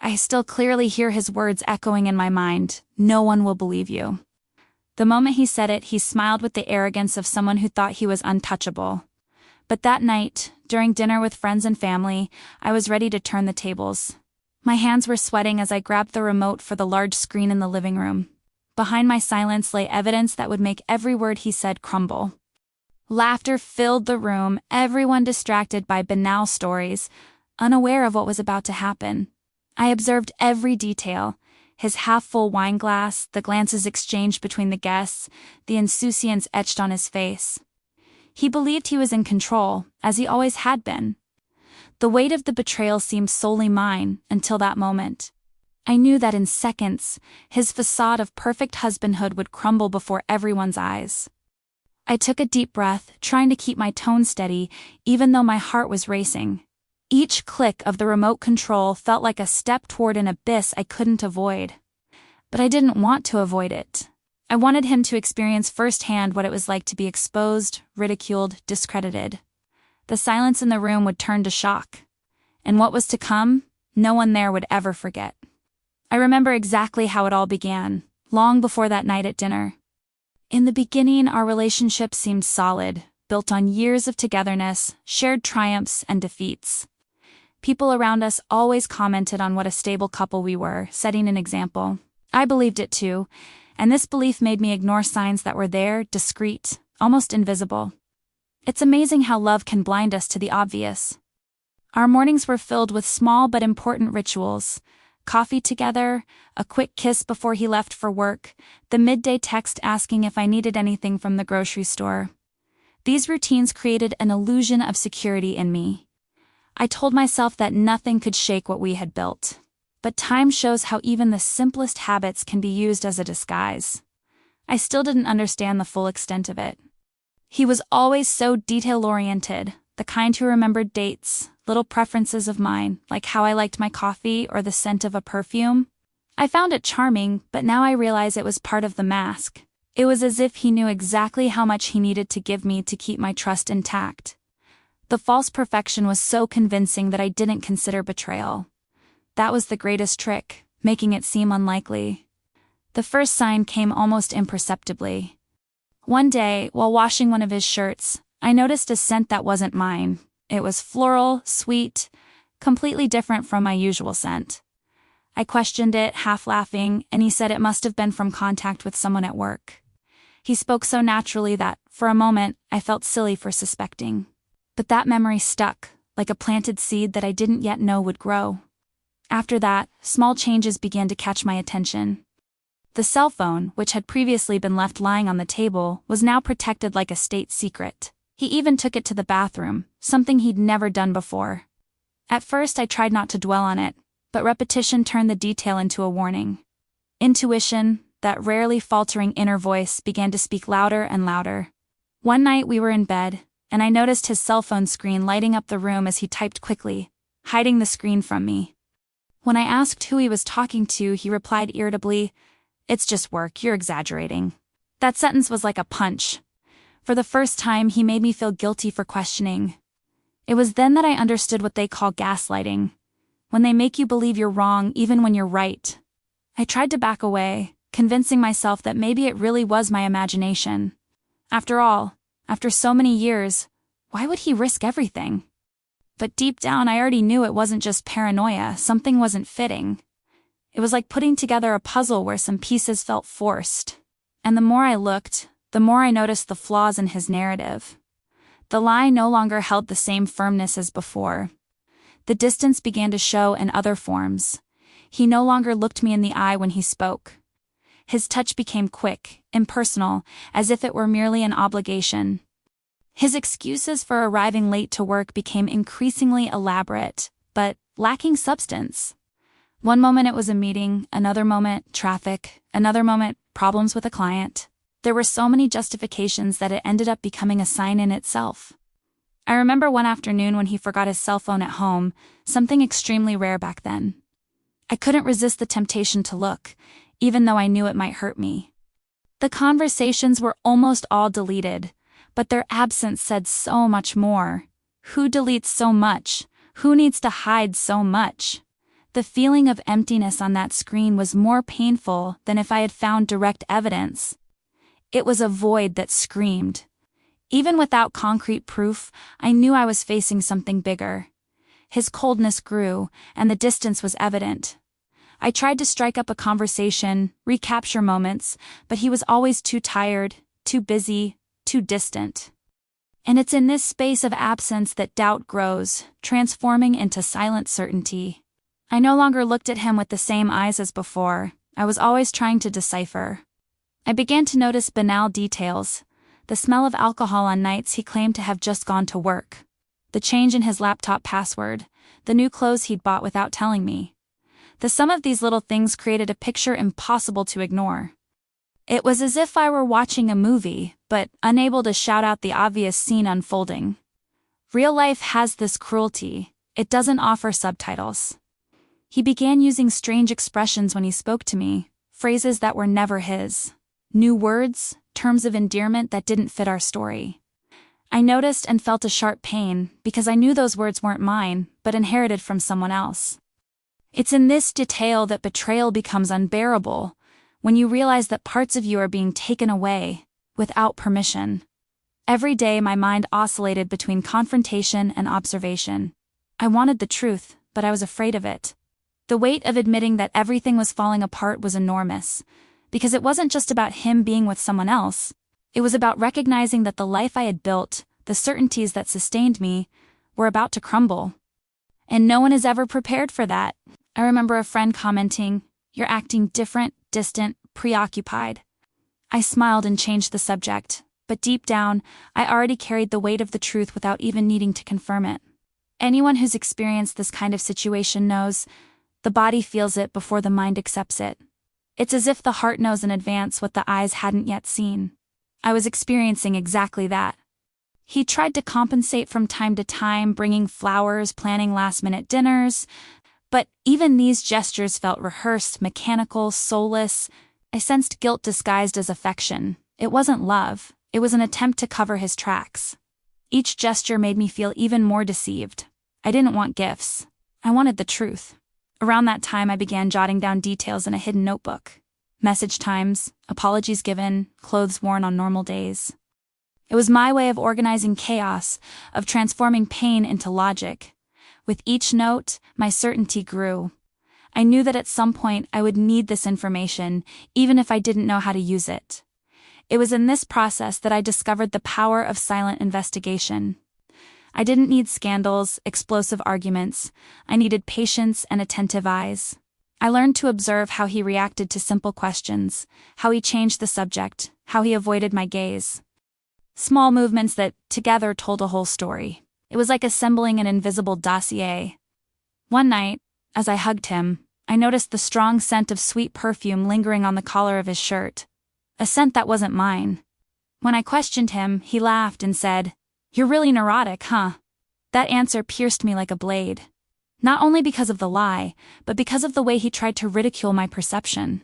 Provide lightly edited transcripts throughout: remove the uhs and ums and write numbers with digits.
I still clearly hear his words echoing in my mind, "No one will believe you." The moment he said it, he smiled with the arrogance of someone who thought he was untouchable. But that night, during dinner with friends and family, I was ready to turn the tables. My hands were sweating as I grabbed the remote for the large screen in the living room. Behind my silence lay evidence that would make every word he said crumble. Laughter filled the room, everyone distracted by banal stories, unaware of what was about to happen. I observed every detail: his half-full wine glass, the glances exchanged between the guests, the insouciance etched on his face. He believed he was in control, as he always had been. The weight of the betrayal seemed solely mine, until that moment. I knew that in seconds, his facade of perfect husbandhood would crumble before everyone's eyes. I took a deep breath, trying to keep my tone steady, even though my heart was racing. Each click of the remote control felt like a step toward an abyss I couldn't avoid. But I didn't want to avoid it. I wanted him to experience firsthand what it was like to be exposed, ridiculed, discredited. The silence in the room would turn to shock. And what was to come, no one there would ever forget. I remember exactly how it all began, long before that night at dinner. In the beginning, our relationship seemed solid, built on years of togetherness, shared triumphs and defeats. People around us always commented on what a stable couple we were, setting an example. I believed it too, and this belief made me ignore signs that were there, discreet, almost invisible. It's amazing how love can blind us to the obvious. Our mornings were filled with small but important rituals: coffee together, a quick kiss before he left for work, the midday text asking if I needed anything from the grocery store. These routines created an illusion of security in me. I told myself that nothing could shake what we had built. But time shows how even the simplest habits can be used as a disguise. I still didn't understand the full extent of it. He was always so detail-oriented, the kind who remembered dates, little preferences of mine, like how I liked my coffee or the scent of a perfume. I found it charming, but now I realize it was part of the mask. It was as if he knew exactly how much he needed to give me to keep my trust intact. The false perfection was so convincing that I didn't consider betrayal. That was the greatest trick, making it seem unlikely. The first sign came almost imperceptibly. One day, while washing one of his shirts, I noticed a scent that wasn't mine. It was floral, sweet, completely different from my usual scent. I questioned it, half laughing, and he said it must have been from contact with someone at work. He spoke so naturally that, for a moment, I felt silly for suspecting. But that memory stuck, like a planted seed that I didn't yet know would grow. After that, small changes began to catch my attention. The cell phone, which had previously been left lying on the table, was now protected like a state secret. He even took it to the bathroom, something he'd never done before. At first I tried not to dwell on it, but repetition turned the detail into a warning. Intuition, that rarely faltering inner voice, began to speak louder and louder. One night we were in bed, and I noticed his cell phone screen lighting up the room as he typed quickly, hiding the screen from me. When I asked who he was talking to, he replied irritably, "It's just work, you're exaggerating." That sentence was like a punch. For the first time, he made me feel guilty for questioning. It was then that I understood what they call gaslighting, when they make you believe you're wrong even when you're right. I tried to back away, convincing myself that maybe it really was my imagination. After all, after so many years, why would he risk everything? But deep down I already knew it wasn't just paranoia, something wasn't fitting. It was like putting together a puzzle where some pieces felt forced. And the more I looked, the more I noticed the flaws in his narrative. The lie no longer held the same firmness as before. The distance began to show in other forms. He no longer looked me in the eye when he spoke. His touch became quick, impersonal, as if it were merely an obligation. His excuses for arriving late to work became increasingly elaborate, but lacking substance. One moment it was a meeting, another moment, traffic, another moment, problems with a client. There were so many justifications that it ended up becoming a sign in itself. I remember one afternoon when he forgot his cell phone at home, something extremely rare back then. I couldn't resist the temptation to look, even though I knew it might hurt me. The conversations were almost all deleted, but their absence said so much more. Who deletes so much? Who needs to hide so much? The feeling of emptiness on that screen was more painful than if I had found direct evidence. It was a void that screamed. Even without concrete proof, I knew I was facing something bigger. His coldness grew, and the distance was evident. I tried to strike up a conversation, recapture moments, but he was always too tired, too busy, too distant. And it's in this space of absence that doubt grows, transforming into silent certainty. I no longer looked at him with the same eyes as before. I was always trying to decipher. I began to notice banal details. The smell of alcohol on nights he claimed to have just gone to work. The change in his laptop password. The new clothes he'd bought without telling me. The sum of these little things created a picture impossible to ignore. It was as if I were watching a movie, but unable to shout out the obvious scene unfolding. Real life has this cruelty. It doesn't offer subtitles. He began using strange expressions when he spoke to me, phrases that were never his. New words, terms of endearment that didn't fit our story. I noticed and felt a sharp pain, because I knew those words weren't mine, but inherited from someone else. It's in this detail that betrayal becomes unbearable, when you realize that parts of you are being taken away, without permission. Every day my mind oscillated between confrontation and observation. I wanted the truth, but I was afraid of it. The weight of admitting that everything was falling apart was enormous, because it wasn't just about him being with someone else. It was about recognizing that the life I had built, the certainties that sustained me, were about to crumble. And no one is ever prepared for that. I remember a friend commenting, "You're acting different, distant, preoccupied." I smiled and changed the subject, but deep down, I already carried the weight of the truth without even needing to confirm it. Anyone who's experienced this kind of situation knows, the body feels it before the mind accepts it. It's as if the heart knows in advance what the eyes hadn't yet seen. I was experiencing exactly that. He tried to compensate from time to time, bringing flowers, planning last-minute dinners, but even these gestures felt rehearsed, mechanical, soulless. I sensed guilt disguised as affection. It wasn't love, it was an attempt to cover his tracks. Each gesture made me feel even more deceived. I didn't want gifts. I wanted the truth. Around that time I began jotting down details in a hidden notebook. Message times, apologies given, clothes worn on normal days. It was my way of organizing chaos, of transforming pain into logic. With each note, my certainty grew. I knew that at some point I would need this information, even if I didn't know how to use it. It was in this process that I discovered the power of silent investigation. I didn't need scandals, explosive arguments. I needed patience and attentive eyes. I learned to observe how he reacted to simple questions, how he changed the subject, how he avoided my gaze. Small movements that, together, told a whole story. It was like assembling an invisible dossier. One night, as I hugged him, I noticed the strong scent of sweet perfume lingering on the collar of his shirt. A scent that wasn't mine. When I questioned him, he laughed and said, "You're really neurotic, huh?" That answer pierced me like a blade. Not only because of the lie, but because of the way he tried to ridicule my perception.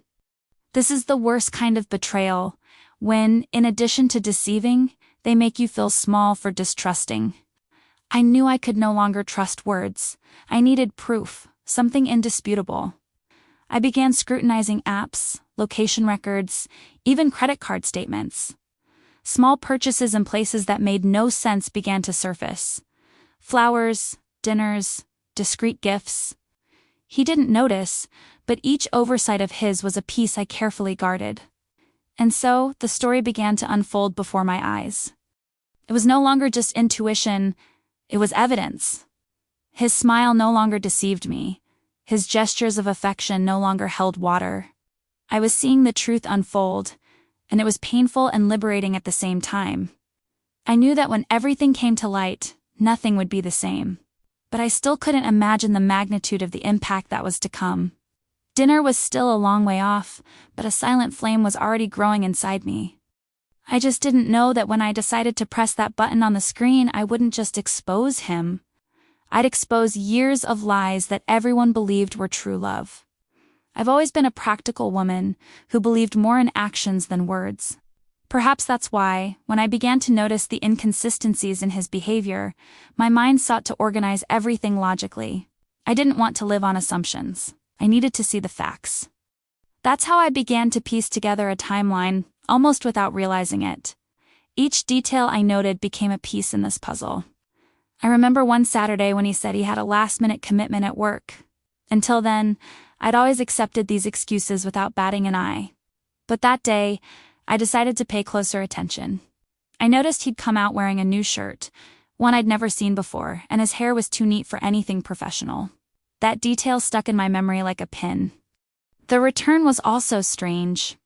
This is the worst kind of betrayal, when, in addition to deceiving, they make you feel small for distrusting. I knew I could no longer trust words. I needed proof, something indisputable. I began scrutinizing apps, location records, even credit card statements. Small purchases in places that made no sense began to surface. Flowers, dinners, discreet gifts. He didn't notice, but each oversight of his was a piece I carefully guarded. And so, the story began to unfold before my eyes. It was no longer just intuition, it was evidence. His smile no longer deceived me. His gestures of affection no longer held water. I was seeing the truth unfold, and it was painful and liberating at the same time. I knew that when everything came to light, nothing would be the same. But I still couldn't imagine the magnitude of the impact that was to come. Dinner was still a long way off, but a silent flame was already growing inside me. I just didn't know that when I decided to press that button on the screen, I wouldn't just expose him. I'd expose years of lies that everyone believed were true love. I've always been a practical woman who believed more in actions than words. Perhaps that's why, when I began to notice the inconsistencies in his behavior, my mind sought to organize everything logically. I didn't want to live on assumptions. I needed to see the facts. That's how I began to piece together a timeline, almost without realizing it. Each detail I noted became a piece in this puzzle. I remember one Saturday when he said he had a last-minute commitment at work. Until then, I'd always accepted these excuses without batting an eye. But that day, I decided to pay closer attention. I noticed he'd come out wearing a new shirt, one I'd never seen before, and his hair was too neat for anything professional. That detail stuck in my memory like a pin. The return was also strange.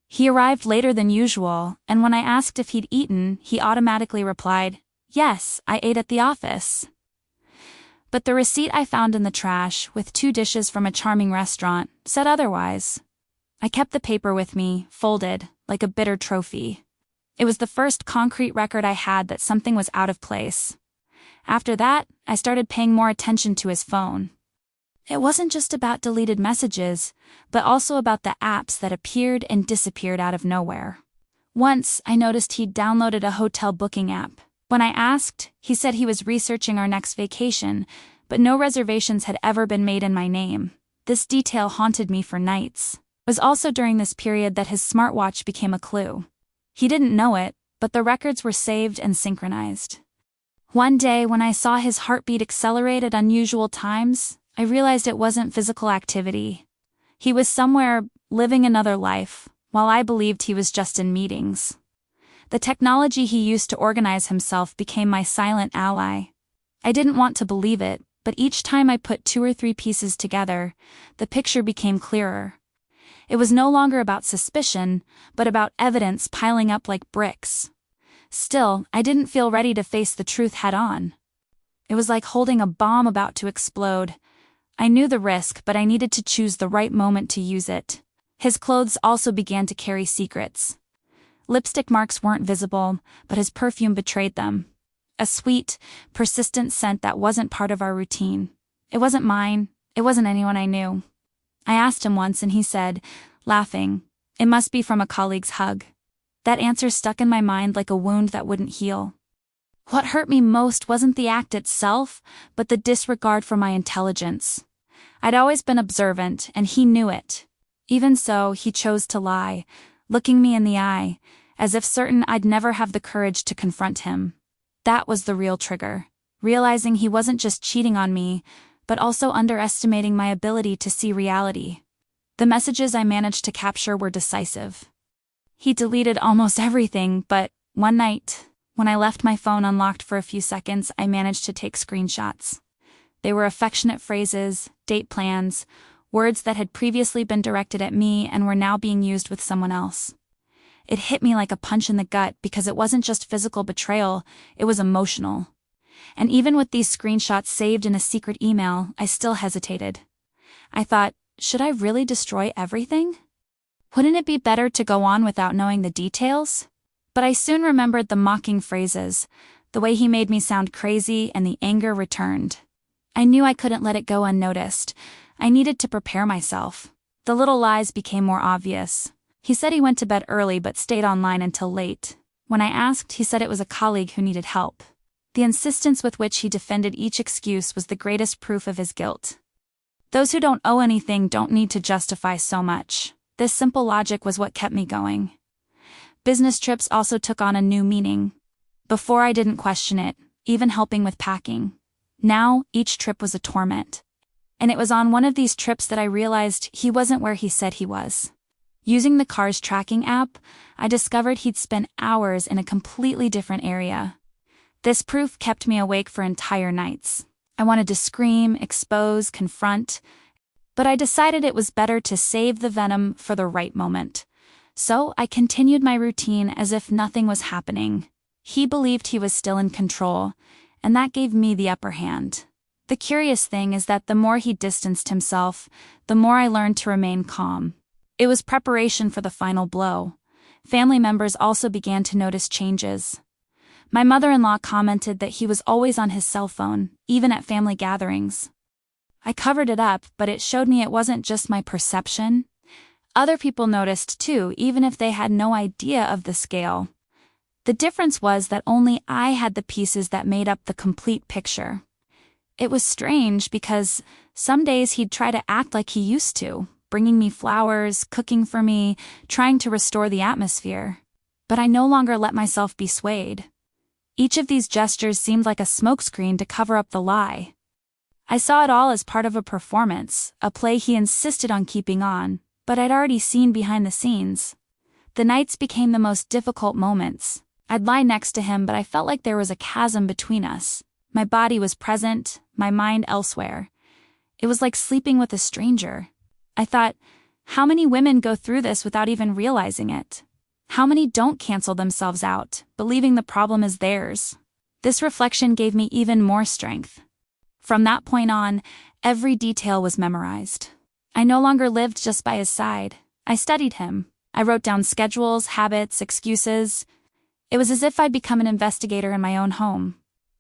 He arrived later than usual, and when I asked if he'd eaten, he automatically replied, "Yes, I ate at the office." But the receipt I found in the trash, with 2 dishes from a charming restaurant, said otherwise. I kept the paper with me, folded, like a bitter trophy. It was the first concrete record I had that something was out of place. After that, I started paying more attention to his phone. It wasn't just about deleted messages, but also about the apps that appeared and disappeared out of nowhere. Once, I noticed he'd downloaded a hotel booking app. When I asked, he said he was researching our next vacation, but no reservations had ever been made in my name. This detail haunted me for nights. It was also during this period that his smartwatch became a clue. He didn't know it, but the records were saved and synchronized. One day, when I saw his heartbeat accelerate at unusual times, I realized it wasn't physical activity. He was somewhere, living another life, while I believed he was just in meetings. The technology he used to organize himself became my silent ally. I didn't want to believe it, but each time I put 2 or 3 pieces together, the picture became clearer. It was no longer about suspicion, but about evidence piling up like bricks. Still, I didn't feel ready to face the truth head-on. It was like holding a bomb about to explode. I knew the risk, but I needed to choose the right moment to use it. His clothes also began to carry secrets. Lipstick marks weren't visible, but his perfume betrayed them. A sweet, persistent scent that wasn't part of our routine. It wasn't mine, it wasn't anyone I knew. I asked him once and he said, laughing, "It must be from a colleague's hug." That answer stuck in my mind like a wound that wouldn't heal. What hurt me most wasn't the act itself, but the disregard for my intelligence. I'd always been observant, and he knew it. Even so, he chose to lie, looking me in the eye, as if certain I'd never have the courage to confront him. That was the real trigger, realizing he wasn't just cheating on me, but also underestimating my ability to see reality. The messages I managed to capture were decisive. He deleted almost everything, but one night, when I left my phone unlocked for a few seconds, I managed to take screenshots. They were affectionate phrases, date plans, words that had previously been directed at me and were now being used with someone else. It hit me like a punch in the gut because it wasn't just physical betrayal, it was emotional. And even with these screenshots saved in a secret email, I still hesitated. I thought, should I really destroy everything? Wouldn't it be better to go on without knowing the details? But I soon remembered the mocking phrases, the way he made me sound crazy, and the anger returned. I knew I couldn't let it go unnoticed. I needed to prepare myself. The little lies became more obvious. He said he went to bed early but stayed online until late. When I asked, he said it was a colleague who needed help. The insistence with which he defended each excuse was the greatest proof of his guilt. Those who don't owe anything don't need to justify so much. This simple logic was what kept me going. Business trips also took on a new meaning. Before I didn't question it, even helping with packing. Now, each trip was a torment. And it was on one of these trips that I realized he wasn't where he said he was. Using the car's tracking app, I discovered he'd spent hours in a completely different area. This proof kept me awake for entire nights. I wanted to scream, expose, confront, but I decided it was better to save the venom for the right moment. So I continued my routine as if nothing was happening. He believed he was still in control, and that gave me the upper hand. The curious thing is that the more he distanced himself, the more I learned to remain calm. It was preparation for the final blow. Family members also began to notice changes. My mother-in-law commented that he was always on his cell phone, even at family gatherings. I covered it up, but it showed me it wasn't just my perception. Other people noticed too, even if they had no idea of the scale. The difference was that only I had the pieces that made up the complete picture. It was strange because Some days he'd try to act like he used to, bringing me flowers, cooking for me, trying to restore the atmosphere. But I no longer let myself be swayed. Each of these gestures seemed like a smokescreen to cover up the lie. I saw it all as part of a performance, a play he insisted on keeping on, but I'd already seen behind the scenes. The nights became the most difficult moments. I'd lie next to him, but I felt like there was a chasm between us. My body was present, my mind elsewhere. It was like sleeping with a stranger. I thought, how many women go through this without even realizing it? How many don't cancel themselves out, believing the problem is theirs? This reflection gave me even more strength. From that point on, every detail was memorized. I no longer lived just by his side. I studied him. I wrote down schedules, habits, excuses. It was as if I'd become an investigator in my own home.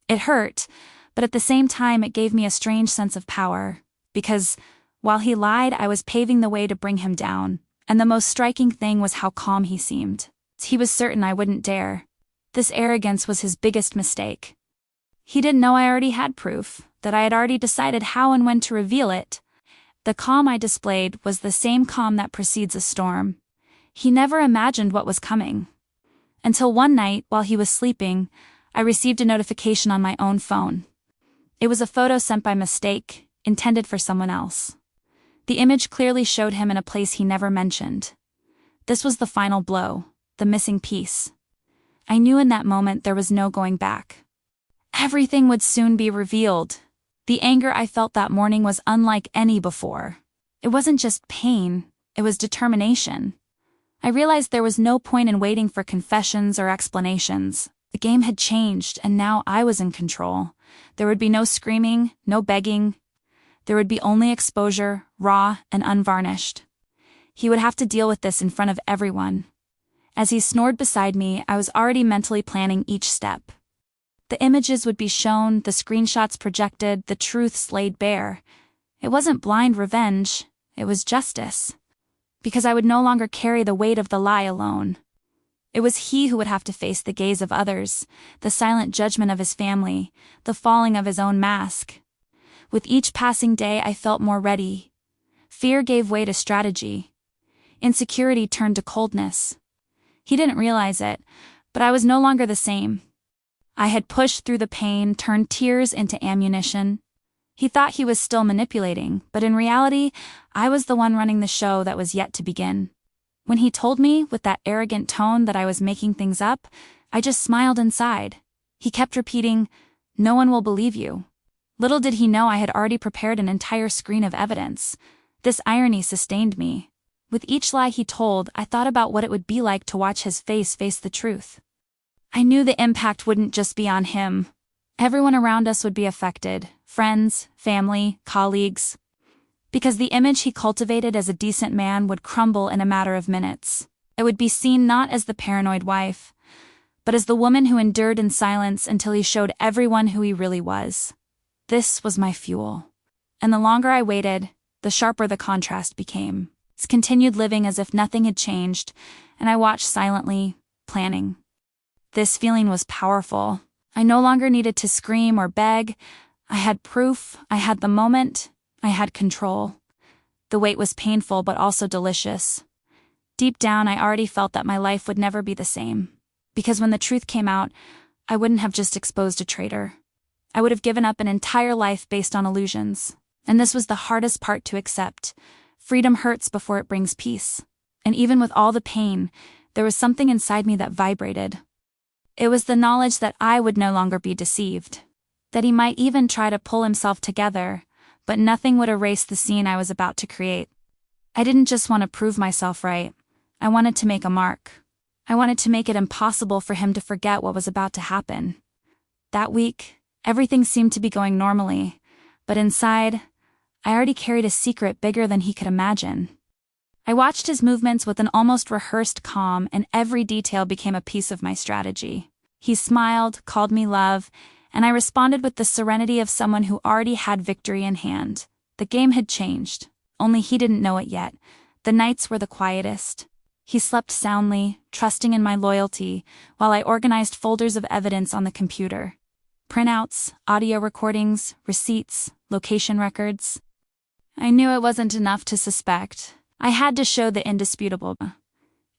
It hurt, but at the same time it gave me a strange sense of power. Because, while he lied, I was paving the way to bring him down. And the most striking thing was how calm he seemed. He was certain I wouldn't dare. This arrogance was his biggest mistake. He didn't know I already had proof, that I had already decided how and when to reveal it. The calm I displayed was the same calm that precedes a storm. He never imagined what was coming. Until one night, while he was sleeping, I received a notification on my own phone. It was a photo sent by mistake, intended for someone else. The image clearly showed him in a place he never mentioned. This was the final blow, the missing piece. I knew in that moment there was no going back. Everything would soon be revealed. The anger I felt that morning was unlike any before. It wasn't just pain, it was determination. I realized there was no point in waiting for confessions or explanations. The game had changed, and now I was in control. There would be no screaming, no begging. There would be only exposure, raw and unvarnished. He would have to deal with this in front of everyone. As he snored beside me, I was already mentally planning each step. The images would be shown, the screenshots projected, the truths laid bare. It wasn't blind revenge, it was justice. Because I would no longer carry the weight of the lie alone. It was he who would have to face the gaze of others, the silent judgment of his family, the falling of his own mask. With each passing day I felt more ready. Fear gave way to strategy. Insecurity turned to coldness. He didn't realize it, but I was no longer the same. I had pushed through the pain, turned tears into ammunition. He thought he was still manipulating, but in reality, I was the one running the show that was yet to begin. When he told me, with that arrogant tone, that I was making things up, I just smiled inside. He kept repeating, "No one will believe you." Little did he know I had already prepared an entire screen of evidence. This irony sustained me. With each lie he told, I thought about what it would be like to watch his face the truth. I knew the impact wouldn't just be on him. Everyone around us would be affected, friends, family, colleagues. Because the image he cultivated as a decent man would crumble in a matter of minutes. I would be seen not as the paranoid wife, but as the woman who endured in silence until he showed everyone who he really was. This was my fuel. And the longer I waited, the sharper the contrast became. I continued living as if nothing had changed, and I watched silently, planning. This feeling was powerful. I no longer needed to scream or beg. I had proof, I had the moment, I had control. The wait was painful but also delicious. Deep down I already felt that my life would never be the same. Because when the truth came out, I wouldn't have just exposed a traitor. I would have given up an entire life based on illusions. And this was the hardest part to accept. Freedom hurts before it brings peace. And even with all the pain, there was something inside me that vibrated. It was the knowledge that I would no longer be deceived. That he might even try to pull himself together, but nothing would erase the scene I was about to create. I didn't just want to prove myself right. I wanted to make a mark. I wanted to make it impossible for him to forget what was about to happen. That week, everything seemed to be going normally, but inside, I already carried a secret bigger than he could imagine. I watched his movements with an almost rehearsed calm, and every detail became a piece of my strategy. He smiled, called me love, and I responded with the serenity of someone who already had victory in hand. The game had changed, only he didn't know it yet. The nights were the quietest. He slept soundly, trusting in my loyalty, while I organized folders of evidence on the computer. Printouts, audio recordings, receipts, location records. I knew it wasn't enough to suspect. I had to show the indisputable.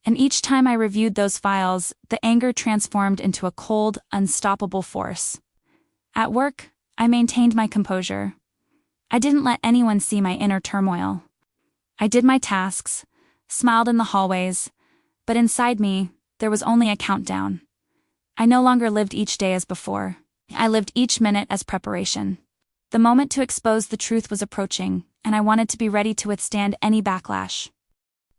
And each time I reviewed those files, the anger transformed into a cold, unstoppable force. At work, I maintained my composure. I didn't let anyone see my inner turmoil. I did my tasks, smiled in the hallways, but inside me, there was only a countdown. I no longer lived each day as before. I lived each minute as preparation. The moment to expose the truth was approaching, and I wanted to be ready to withstand any backlash.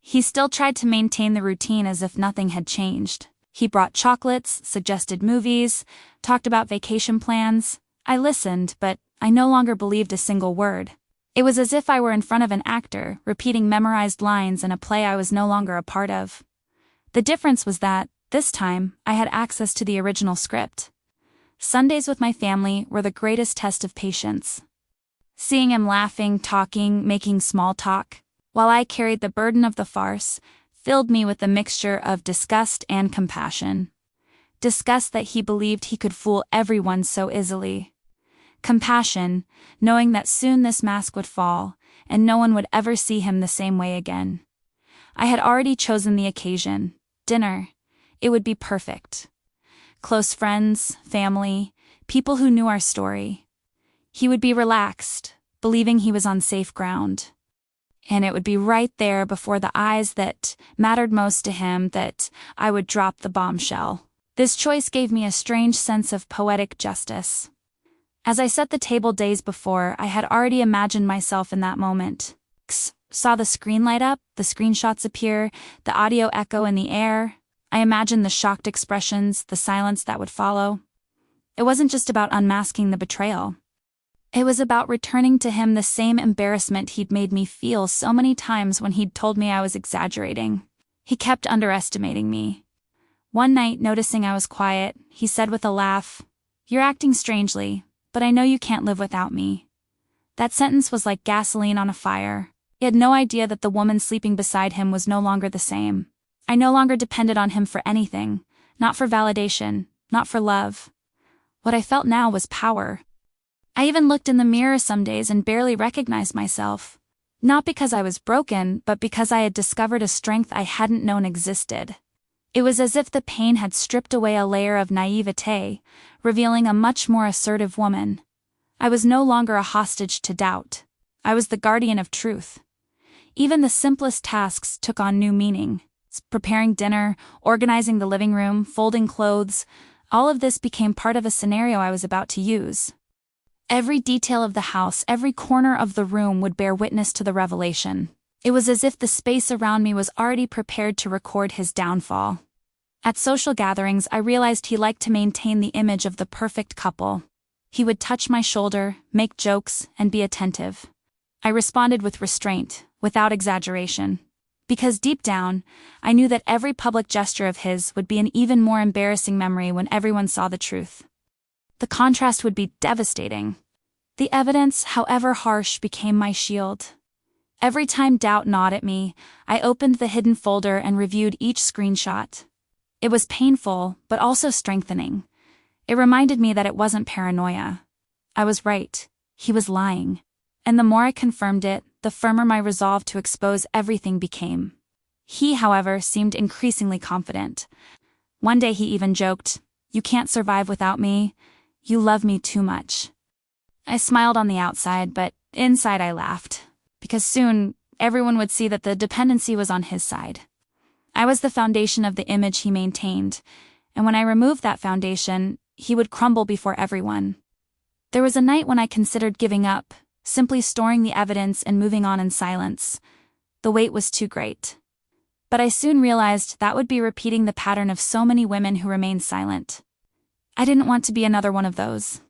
He still tried to maintain the routine as if nothing had changed. He brought chocolates, suggested movies, talked about vacation plans. I listened, but I no longer believed a single word. It was as if I were in front of an actor, repeating memorized lines in a play I was no longer a part of. The difference was that, this time, I had access to the original script. Sundays with my family were the greatest test of patience. Seeing him laughing, talking, making small talk, while I carried the burden of the farce, filled me with a mixture of disgust and compassion. Disgust that he believed he could fool everyone so easily. Compassion, knowing that soon this mask would fall, and no one would ever see him the same way again. I had already chosen the occasion. Dinner. It would be perfect. Close friends, family, people who knew our story. He would be relaxed, believing he was on safe ground. And it would be right there before the eyes that mattered most to him that I would drop the bombshell. This choice gave me a strange sense of poetic justice. As I set the table days before, I had already imagined myself in that moment. Saw the screen light up, the screenshots appear, the audio echo in the air. I imagined the shocked expressions, the silence that would follow. It wasn't just about unmasking the betrayal. It was about returning to him the same embarrassment he'd made me feel so many times when he'd told me I was exaggerating. He kept underestimating me. One night, noticing I was quiet, he said with a laugh, "You're acting strangely, but I know you can't live without me." That sentence was like gasoline on a fire. He had no idea that the woman sleeping beside him was no longer the same. I no longer depended on him for anything, not for validation, not for love. What I felt now was power. I even looked in the mirror some days and barely recognized myself. Not because I was broken, but because I had discovered a strength I hadn't known existed. It was as if the pain had stripped away a layer of naivete, revealing a much more assertive woman. I was no longer a hostage to doubt. I was the guardian of truth. Even the simplest tasks took on new meaning. Preparing dinner, organizing the living room, folding clothes, all of this became part of a scenario I was about to use. Every detail of the house, every corner of the room would bear witness to the revelation. It was as if the space around me was already prepared to record his downfall. At social gatherings, I realized he liked to maintain the image of the perfect couple. He would touch my shoulder, make jokes, and be attentive. I responded with restraint, without exaggeration. Because deep down, I knew that every public gesture of his would be an even more embarrassing memory when everyone saw the truth. The contrast would be devastating. The evidence, however harsh, became my shield. Every time doubt gnawed at me, I opened the hidden folder and reviewed each screenshot. It was painful, but also strengthening. It reminded me that it wasn't paranoia. I was right. He was lying. And the more I confirmed it, the firmer my resolve to expose everything became. He, however, seemed increasingly confident. One day he even joked, "You can't survive without me. You love me too much." I smiled on the outside, but inside I laughed. Because soon, everyone would see that the dependency was on his side. I was the foundation of the image he maintained, and when I removed that foundation, he would crumble before everyone. There was a night when I considered giving up, simply storing the evidence and moving on in silence. The weight was too great. But I soon realized that would be repeating the pattern of so many women who remained silent. I didn't want to be another one of those.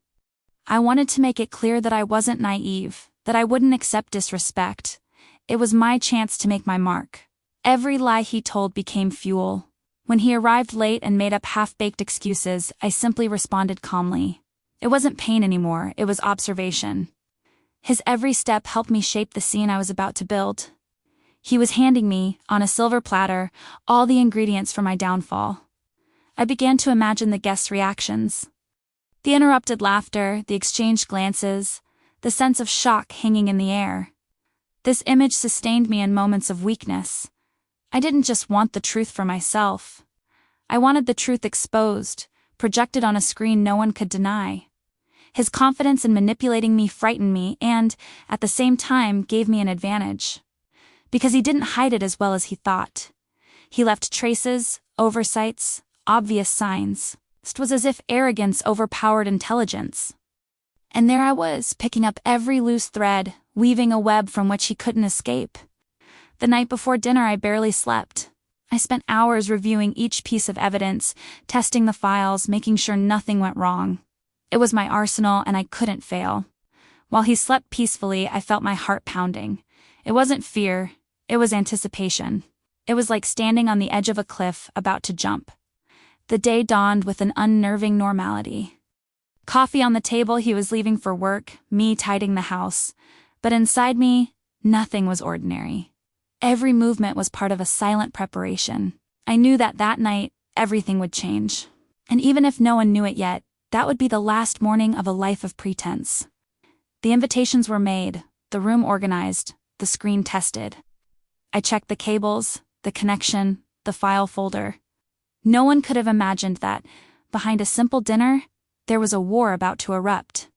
I wanted to make it clear that I wasn't naive, that I wouldn't accept disrespect. It was my chance to make my mark. Every lie he told became fuel. When he arrived late and made up half-baked excuses, I simply responded calmly. It wasn't pain anymore, it was observation. His every step helped me shape the scene I was about to build. He was handing me, on a silver platter, all the ingredients for my downfall. I began to imagine the guests' reactions. The interrupted laughter, the exchanged glances, the sense of shock hanging in the air. This image sustained me in moments of weakness. I didn't just want the truth for myself. I wanted the truth exposed, projected on a screen no one could deny. His confidence in manipulating me frightened me and, at the same time, gave me an advantage. Because he didn't hide it as well as he thought. He left traces, oversights, obvious signs. It was as if arrogance overpowered intelligence. And there I was, picking up every loose thread, weaving a web from which he couldn't escape. The night before dinner I barely slept. I spent hours reviewing each piece of evidence, testing the files, making sure nothing went wrong. It was my arsenal and I couldn't fail. While he slept peacefully, I felt my heart pounding. It wasn't fear, it was anticipation. It was like standing on the edge of a cliff, about to jump. The day dawned with an unnerving normality. Coffee on the table, he was leaving for work, me tidying the house. But inside me, nothing was ordinary. Every movement was part of a silent preparation. I knew that that night, everything would change. And even if no one knew it yet, that would be the last morning of a life of pretense. The invitations were made, the room organized, the screen tested. I checked the cables, the connection, the file folder. No one could have imagined that, behind a simple dinner, there was a war about to erupt.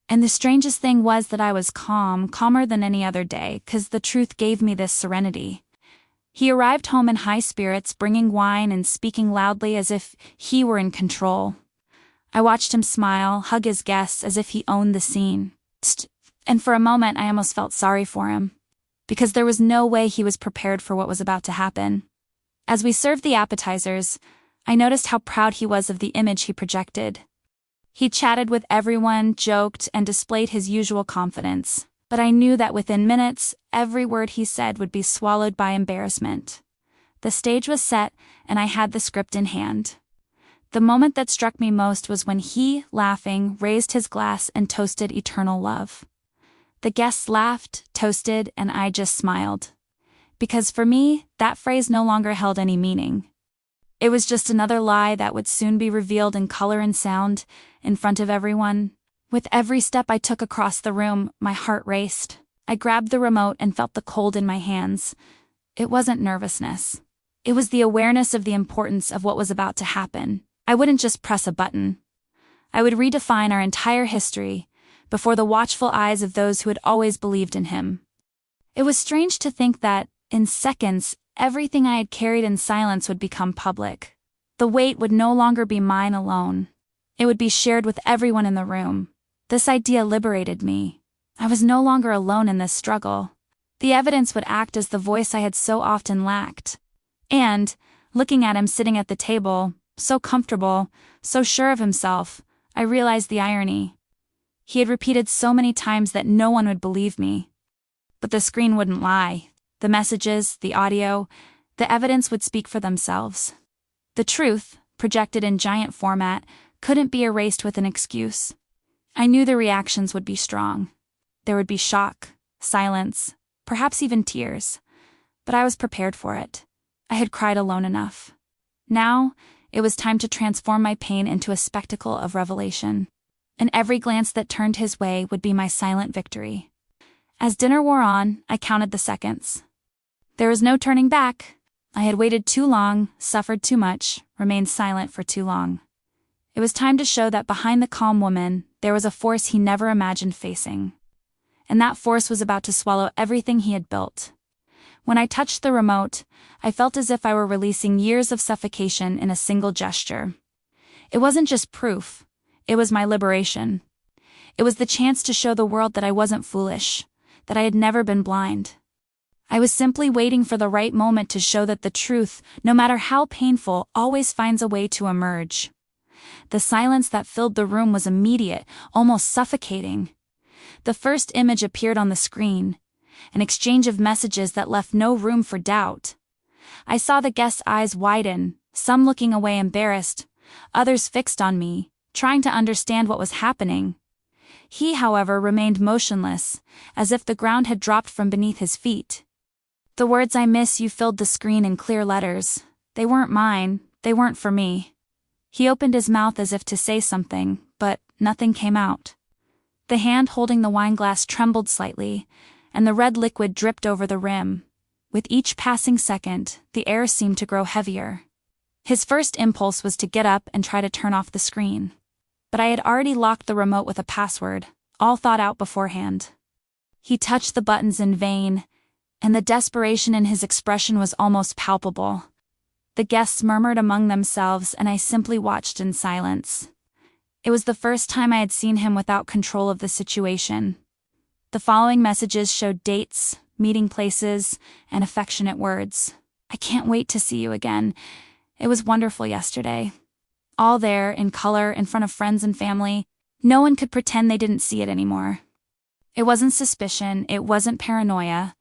And the strangest thing was that I was calmer than any other day, 'cause the truth gave me this serenity. He arrived home in high spirits, bringing wine and speaking loudly as if he were in control. I watched him smile, hug his guests as if he owned the scene. And for a moment I almost felt sorry for him, because there was no way he was prepared for what was about to happen. As we served the appetizers, I noticed how proud he was of the image he projected. He chatted with everyone, joked, and displayed his usual confidence, but I knew that within minutes, every word he said would be swallowed by embarrassment. The stage was set, and I had the script in hand. The moment that struck me most was when he, laughing, raised his glass and toasted eternal love. The guests laughed, toasted, and I just smiled. Because for me, that phrase no longer held any meaning. It was just another lie that would soon be revealed in color and sound, in front of everyone. With every step I took across the room, my heart raced. I grabbed the remote and felt the cold in my hands. It wasn't nervousness. It was the awareness of the importance of what was about to happen. I wouldn't just press a button. I would redefine our entire history, before the watchful eyes of those who had always believed in him. It was strange to think that, in seconds, everything I had carried in silence would become public. The weight would no longer be mine alone. It would be shared with everyone in the room. This idea liberated me. I was no longer alone in this struggle. The evidence would act as the voice I had so often lacked. And, looking at him sitting at the table, so comfortable, so sure of himself, I realized the irony. He had repeated so many times that no one would believe me. But the screen wouldn't lie. The messages, the audio, the evidence would speak for themselves. The truth, projected in giant format, couldn't be erased with an excuse. I knew the reactions would be strong. There would be shock, silence, perhaps even tears. But I was prepared for it. I had cried alone enough. Now, it was time to transform my pain into a spectacle of revelation. And every glance that turned his way would be my silent victory. As dinner wore on, I counted the seconds. There was no turning back. I had waited too long, suffered too much, remained silent for too long. It was time to show that behind the calm woman, there was a force he never imagined facing. And that force was about to swallow everything he had built. When I touched the remote, I felt as if I were releasing years of suffocation in a single gesture. It wasn't just proof, it was my liberation. It was the chance to show the world that I wasn't foolish, that I had never been blind. I was simply waiting for the right moment to show that the truth, no matter how painful, always finds a way to emerge. The silence that filled the room was immediate, almost suffocating. The first image appeared on the screen, an exchange of messages that left no room for doubt. I saw the guests' eyes widen, some looking away embarrassed, others fixed on me, trying to understand what was happening. He, however, remained motionless, as if the ground had dropped from beneath his feet. The words "I miss you" filled the screen in clear letters. They weren't mine, they weren't for me. He opened his mouth as if to say something, but nothing came out. The hand holding the wine glass trembled slightly, and the red liquid dripped over the rim. With each passing second, the air seemed to grow heavier. His first impulse was to get up and try to turn off the screen. But I had already locked the remote with a password, all thought out beforehand. He touched the buttons in vain, and the desperation in his expression was almost palpable. The guests murmured among themselves, and I simply watched in silence. It was the first time I had seen him without control of the situation. The following messages showed dates, meeting places, and affectionate words. "I can't wait to see you again. It was wonderful yesterday." All there, in color, in front of friends and family. No one could pretend they didn't see it anymore. It wasn't suspicion, it wasn't paranoia.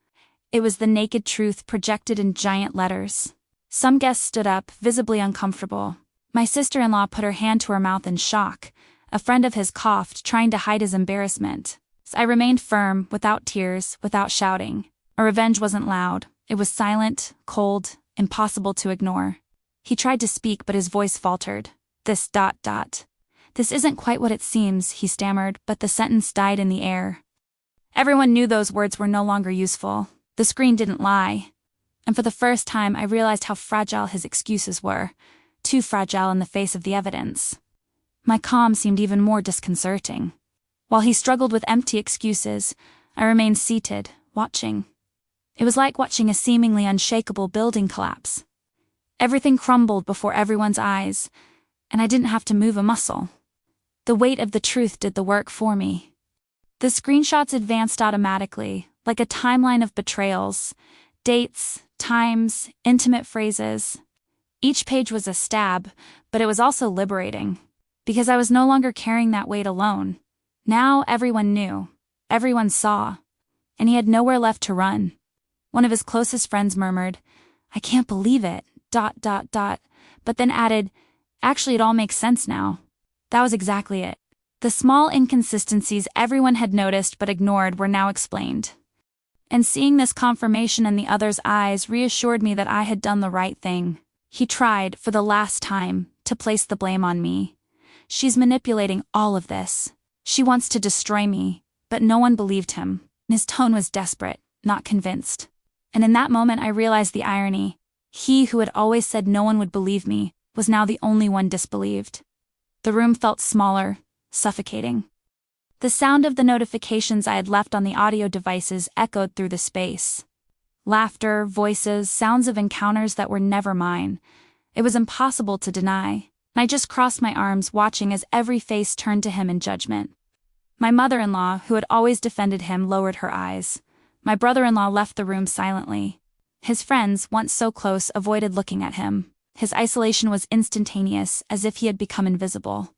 It was the naked truth projected in giant letters. Some guests stood up, visibly uncomfortable. My sister-in-law put her hand to her mouth in shock. A friend of his coughed, trying to hide his embarrassment. I remained firm, without tears, without shouting. Our revenge wasn't loud. It was silent, cold, impossible to ignore. He tried to speak, but his voice faltered. This. This isn't quite what it seems, he stammered, but the sentence died in the air. Everyone knew those words were no longer useful. The screen didn't lie. And for the first time, I realized how fragile his excuses were. Too fragile in the face of the evidence. My calm seemed even more disconcerting. While he struggled with empty excuses, I remained seated, watching. It was like watching a seemingly unshakable building collapse. Everything crumbled before everyone's eyes, and I didn't have to move a muscle. The weight of the truth did the work for me. The screenshots advanced automatically, like a timeline of betrayals, dates, times, intimate phrases. Each page was a stab, but it was also liberating, because I was no longer carrying that weight alone. Now everyone knew, everyone saw, and he had nowhere left to run. One of his closest friends murmured, "I can't believe it, ... but then added, "Actually, it all makes sense now." That was exactly it. The small inconsistencies everyone had noticed but ignored were now explained. And seeing this confirmation in the other's eyes reassured me that I had done the right thing. He tried, for the last time, to place the blame on me. "She's manipulating all of this. She wants to destroy me," but no one believed him. His tone was desperate, not convinced. And in that moment I realized the irony. He who had always said no one would believe me was now the only one disbelieved. The room felt smaller, suffocating. The sound of the notifications I had left on the audio devices echoed through the space. Laughter, voices, sounds of encounters that were never mine. It was impossible to deny. I just crossed my arms, watching as every face turned to him in judgment. My mother-in-law, who had always defended him, lowered her eyes. My brother-in-law left the room silently. His friends, once so close, avoided looking at him. His isolation was instantaneous, as if he had become invisible.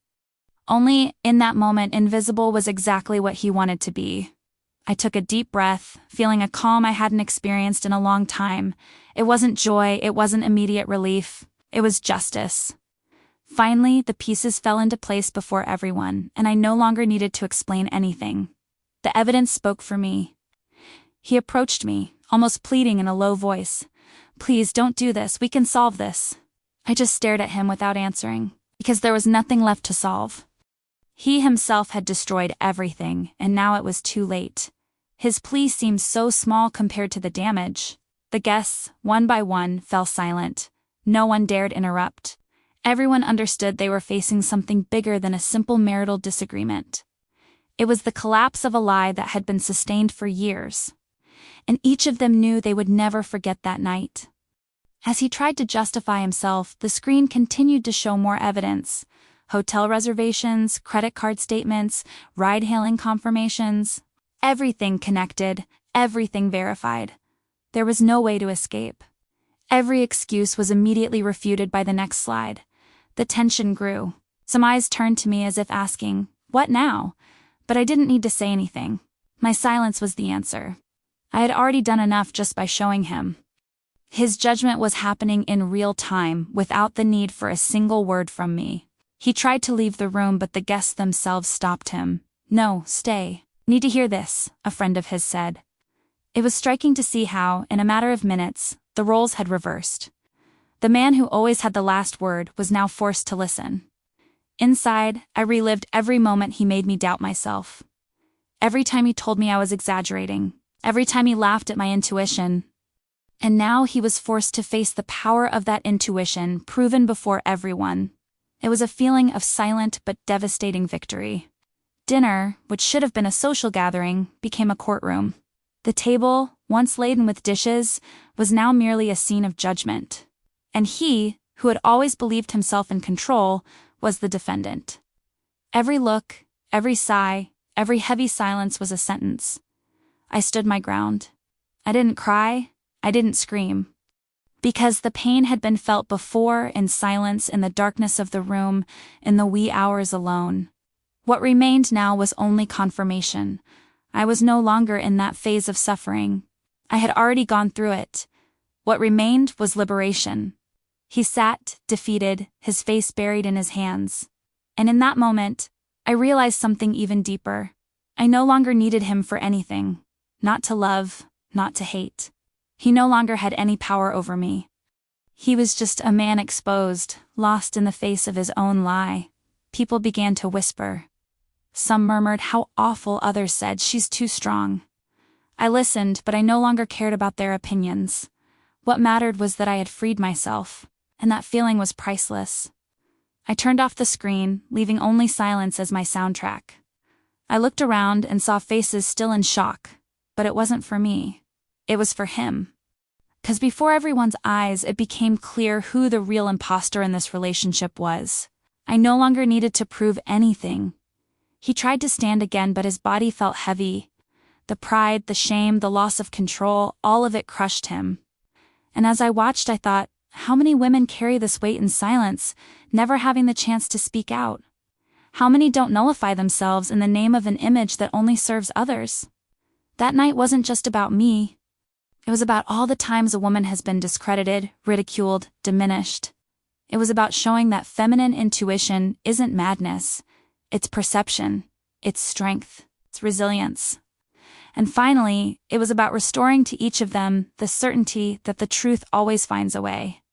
Only, in that moment, invisible was exactly what he wanted to be. I took a deep breath, feeling a calm I hadn't experienced in a long time. It wasn't joy, it wasn't immediate relief. It was justice. Finally, the pieces fell into place before everyone, and I no longer needed to explain anything. The evidence spoke for me. He approached me, almost pleading in a low voice. "Please don't do this, we can solve this." I just stared at him without answering, because there was nothing left to solve. He himself had destroyed everything, and now it was too late. His plea seemed so small compared to the damage. The guests, one by one, fell silent. No one dared interrupt. Everyone understood they were facing something bigger than a simple marital disagreement. It was the collapse of a lie that had been sustained for years. And each of them knew they would never forget that night. As he tried to justify himself, the screen continued to show more evidence. Hotel reservations, credit card statements, ride-hailing confirmations. Everything connected, everything verified. There was no way to escape. Every excuse was immediately refuted by the next slide. The tension grew. Some eyes turned to me as if asking, "What now?" But I didn't need to say anything. My silence was the answer. I had already done enough just by showing him. His judgment was happening in real time, without the need for a single word from me. He tried to leave the room, but the guests themselves stopped him. "No, stay. Need to hear this," a friend of his said. It was striking to see how, in a matter of minutes, the roles had reversed. The man who always had the last word was now forced to listen. Inside, I relived every moment he made me doubt myself. Every time he told me I was exaggerating. every time he laughed at my intuition. And now he was forced to face the power of that intuition, proven before everyone. It was a feeling of silent but devastating victory. Dinner, which should have been a social gathering, became a courtroom. The table, once laden with dishes, was now merely a scene of judgment. And he, who had always believed himself in control, was the defendant. Every look, every sigh, every heavy silence was a sentence. I stood my ground. I didn't cry, I didn't scream. Because the pain had been felt before in silence in the darkness of the room, in the wee hours alone. What remained now was only confirmation. I was no longer in that phase of suffering. I had already gone through it. What remained was liberation. He sat, defeated, his face buried in his hands. And in that moment, I realized something even deeper. I no longer needed him for anything. Not to love, not to hate. He no longer had any power over me. He was just a man exposed, lost in the face of his own lie. People began to whisper. Some murmured how awful, others said, "She's too strong." I listened, but I no longer cared about their opinions. What mattered was that I had freed myself, and that feeling was priceless. I turned off the screen, leaving only silence as my soundtrack. I looked around and saw faces still in shock, but it wasn't for me. It was for him. 'Cause before everyone's eyes, it became clear who the real imposter in this relationship was. I no longer needed to prove anything. He tried to stand again, but his body felt heavy. The pride, the shame, the loss of control, all of it crushed him. And as I watched, I thought, how many women carry this weight in silence, never having the chance to speak out? How many don't nullify themselves in the name of an image that only serves others? That night wasn't just about me. It was about all the times a woman has been discredited, ridiculed, diminished. It was about showing that feminine intuition isn't madness. It's perception, it's strength, it's resilience. And finally, it was about restoring to each of them the certainty that the truth always finds a way.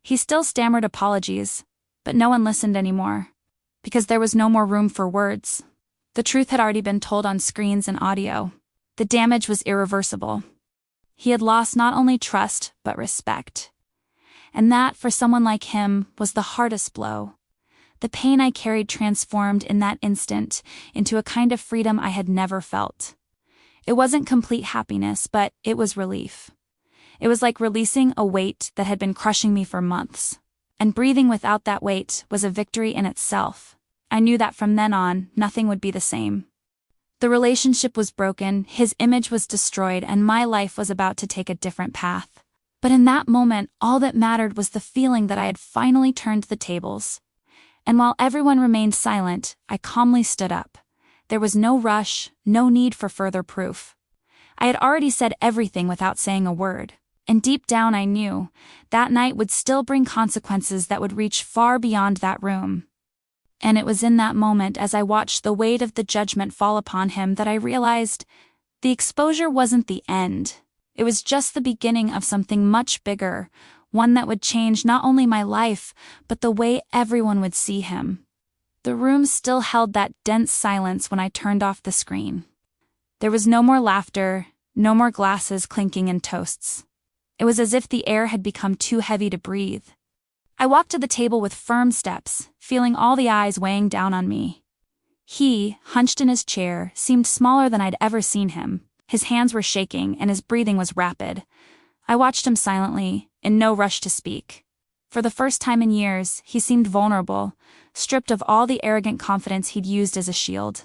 He still stammered apologies, but no one listened anymore, because there was no more room for words. The truth had already been told on screens and audio. The damage was irreversible. He had lost not only trust, but respect. And that, for someone like him, was the hardest blow. The pain I carried transformed in that instant into a kind of freedom I had never felt. It wasn't complete happiness, but it was relief. It was like releasing a weight that had been crushing me for months. And breathing without that weight was a victory in itself. I knew that from then on, nothing would be the same. The relationship was broken, his image was destroyed, and my life was about to take a different path. But in that moment, all that mattered was the feeling that I had finally turned the tables. And while everyone remained silent, I calmly stood up. There was no rush, no need for further proof. I had already said everything without saying a word, and deep down I knew that night would still bring consequences that would reach far beyond that room. And it was in that moment, as I watched the weight of the judgment fall upon him, that I realized the exposure wasn't the end. It was just the beginning of something much bigger, one that would change not only my life, but the way everyone would see him. The room still held that dense silence when I turned off the screen. There was no more laughter, no more glasses clinking and toasts. It was as if the air had become too heavy to breathe. I walked to the table with firm steps, feeling all the eyes weighing down on me. He, hunched in his chair, seemed smaller than I'd ever seen him. His hands were shaking and his breathing was rapid. I watched him silently, in no rush to speak. For the first time in years, he seemed vulnerable, stripped of all the arrogant confidence he'd used as a shield.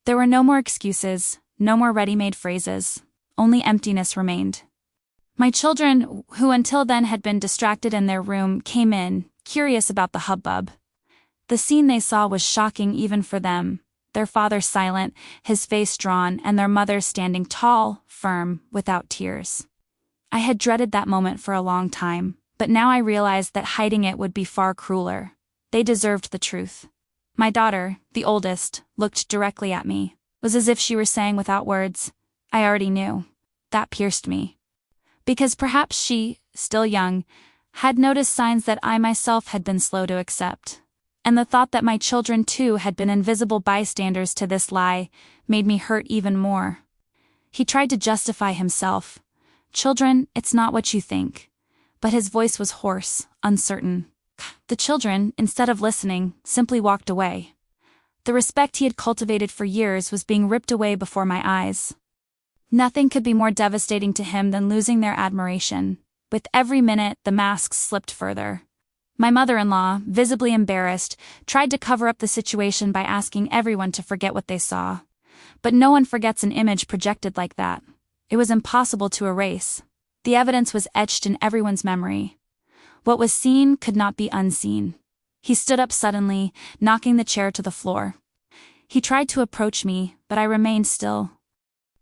There were no more excuses, no more ready-made phrases. Only emptiness remained. My children, who until then had been distracted in their room, came in, curious about the hubbub. The scene they saw was shocking even for them. Their father silent, his face drawn, and their mother standing tall, firm, without tears. I had dreaded that moment for a long time, but now I realized that hiding it would be far crueler. They deserved the truth. My daughter, the oldest, looked directly at me. It was as if she were saying without words, "I already knew." That pierced me. Because perhaps she, still young, had noticed signs that I myself had been slow to accept. And the thought that my children too had been invisible bystanders to this lie made me hurt even more. He tried to justify himself. "Children, it's not what you think." But his voice was hoarse, uncertain. The children, instead of listening, simply walked away. The respect he had cultivated for years was being ripped away before my eyes. Nothing could be more devastating to him than losing their admiration. With every minute, the masks slipped further. My mother-in-law, visibly embarrassed, tried to cover up the situation by asking everyone to forget what they saw. But no one forgets an image projected like that. It was impossible to erase. The evidence was etched in everyone's memory. What was seen could not be unseen. He stood up suddenly, knocking the chair to the floor. He tried to approach me, but I remained still.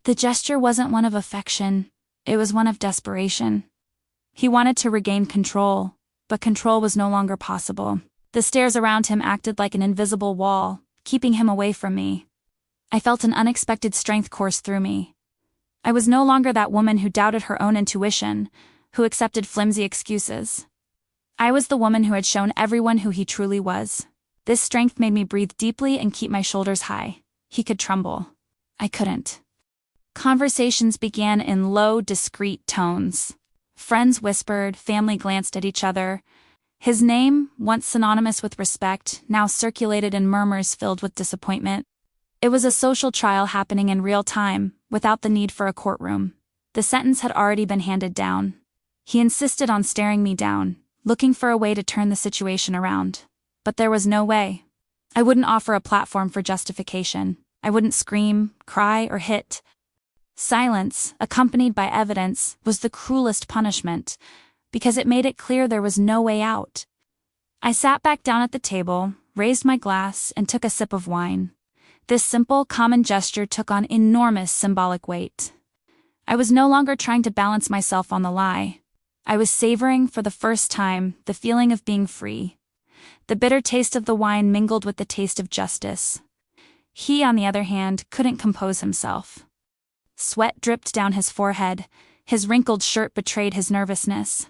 The gesture wasn't one of affection, it was one of desperation. He wanted to regain control, but control was no longer possible. The stairs around him acted like an invisible wall, keeping him away from me. I felt an unexpected strength course through me. I was no longer that woman who doubted her own intuition, who accepted flimsy excuses. I was the woman who had shown everyone who he truly was. This strength made me breathe deeply and keep my shoulders high. He could tremble. I couldn't. Conversations began in low, discreet tones. Friends whispered, family glanced at each other. His name, once synonymous with respect, now circulated in murmurs filled with disappointment. It was a social trial happening in real time, without the need for a courtroom. The sentence had already been handed down. He insisted on staring me down, looking for a way to turn the situation around. But there was no way. I wouldn't offer a platform for justification. I wouldn't scream, cry, or hit. Silence, accompanied by evidence, was the cruelest punishment, because it made it clear there was no way out. I sat back down at the table, raised my glass, and took a sip of wine. This simple, common gesture took on enormous symbolic weight. I was no longer trying to balance myself on the lie. I was savoring, for the first time, the feeling of being free. The bitter taste of the wine mingled with the taste of justice. He, on the other hand, couldn't compose himself. Sweat dripped down his forehead, his wrinkled shirt betrayed his nervousness.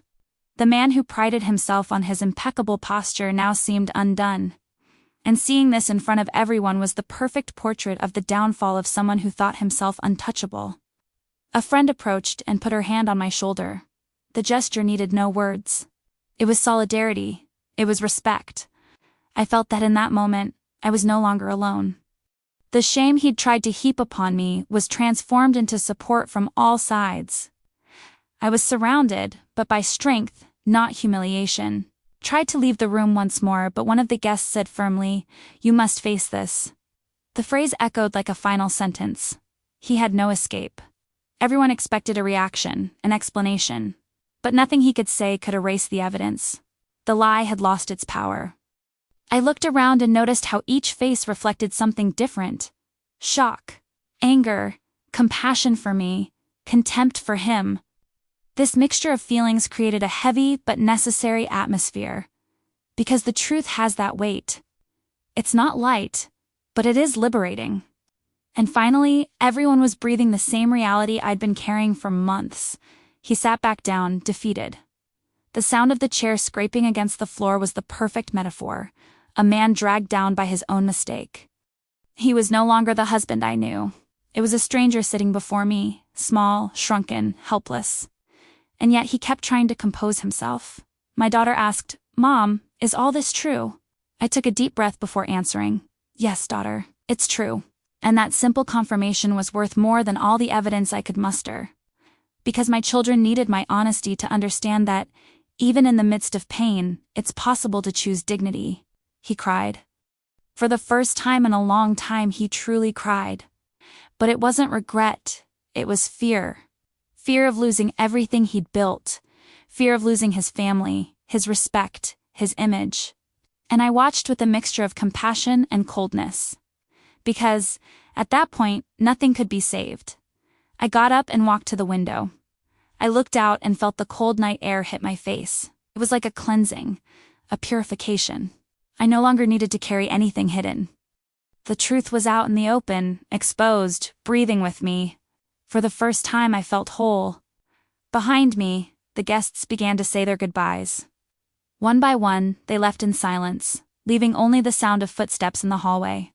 The man who prided himself on his impeccable posture now seemed undone. And seeing this in front of everyone was the perfect portrait of the downfall of someone who thought himself untouchable. A friend approached and put her hand on my shoulder. The gesture needed no words. It was solidarity. It was respect. I felt that in that moment, I was no longer alone. The shame he'd tried to heap upon me was transformed into support from all sides. I was surrounded, but by strength, not humiliation. Tried to leave the room once more, but one of the guests said firmly, "You must face this." The phrase echoed like a final sentence. He had no escape. Everyone expected a reaction, an explanation. But nothing he could say could erase the evidence. The lie had lost its power. I looked around and noticed how each face reflected something different. Shock, anger, compassion for me, contempt for him. This mixture of feelings created a heavy but necessary atmosphere. Because the truth has that weight. It's not light, but it is liberating. And finally, everyone was breathing the same reality I'd been carrying for months. He sat back down, defeated. The sound of the chair scraping against the floor was the perfect metaphor. A man dragged down by his own mistake. He was no longer the husband I knew. It was a stranger sitting before me, small, shrunken, helpless. And yet he kept trying to compose himself. My daughter asked, "Mom, is all this true?" I took a deep breath before answering, "Yes, daughter, it's true." And that simple confirmation was worth more than all the evidence I could muster. Because my children needed my honesty to understand that, even in the midst of pain, it's possible to choose dignity. He cried. For the first time in a long time, he truly cried. But it wasn't regret, it was fear. Fear of losing everything he'd built. Fear of losing his family, his respect, his image. And I watched with a mixture of compassion and coldness. Because, at that point, nothing could be saved. I got up and walked to the window. I looked out and felt the cold night air hit my face. It was like a cleansing, a purification. I no longer needed to carry anything hidden. The truth was out in the open, exposed, breathing with me. For the first time I felt whole. Behind me, the guests began to say their goodbyes. One by one, they left in silence, leaving only the sound of footsteps in the hallway.